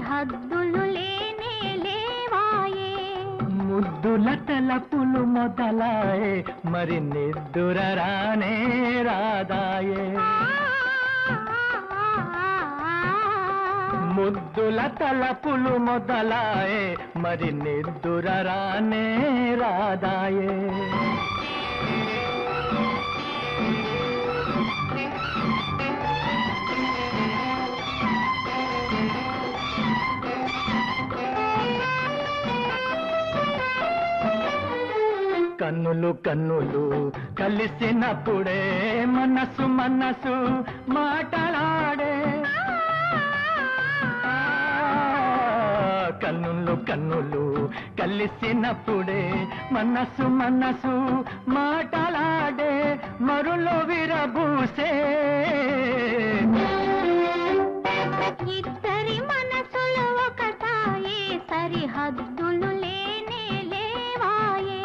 సరిహద్దులు లేనే లేవాయే. ముద్దుల తలపులు మొదలాయే మరి నిద్దుర రానే రాదాయే. ముద్దుల తలపులు మొదలాయే మరి నిద్దుర రానే రాదాయే. కన్నులు కన్నులు కలిసినప్పుడే మనసు మనసు మాటలాడే. కన్నులు కన్నులు కలిసినప్పుడే మనసు మనసు మాటలాడే. మరులో విరబూసే ఇద్దరి మనసులు ఒకటాయే సరిహద్దులు లేనే లేవాయే.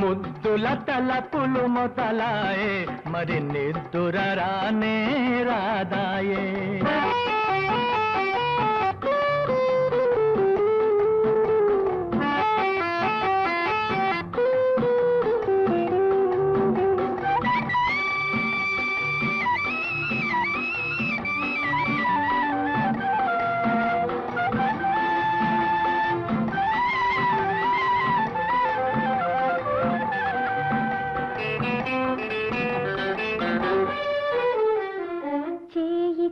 ముద్దుల తలపులు మొదలాయే మరి నిద్దుర రానే రాదాయే.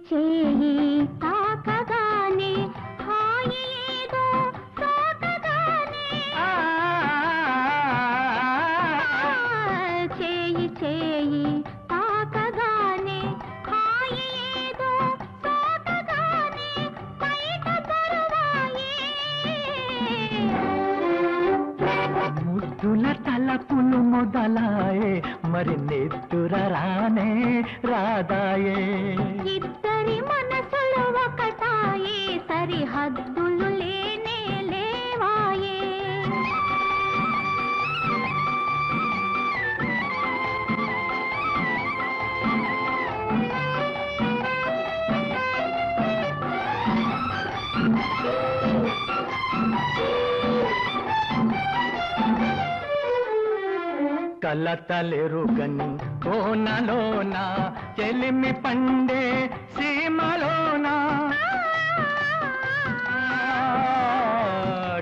చేయి తాకగానే హాయి ఏదో సోకగానే. చేయి తాకగానే హాయి ఏదో సోకగానే బయట బరువాయే. ముద్దుల తలపులు మొదలాయే మరి నిద్దుర రానే రాదాయే. ఇద్దరి మనసులు ఒకటాయే సరిహద్దులు లేనే లేవాయే. కలతలెరుగని కోనలోన చెలిమి పండే సీమలోన.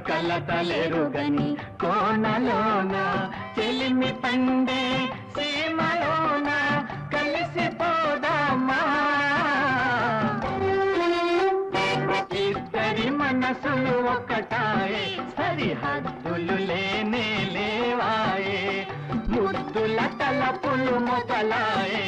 కలతలెరుగని కోనలోన చెలిమి పండే సీమలోన కలిసిపోదామా. ఇద్దరి మనసులు ఒకటాయే సరిహద్దులు లేనే లేవాయే. ముద్దుల తలపులు మొదలాయే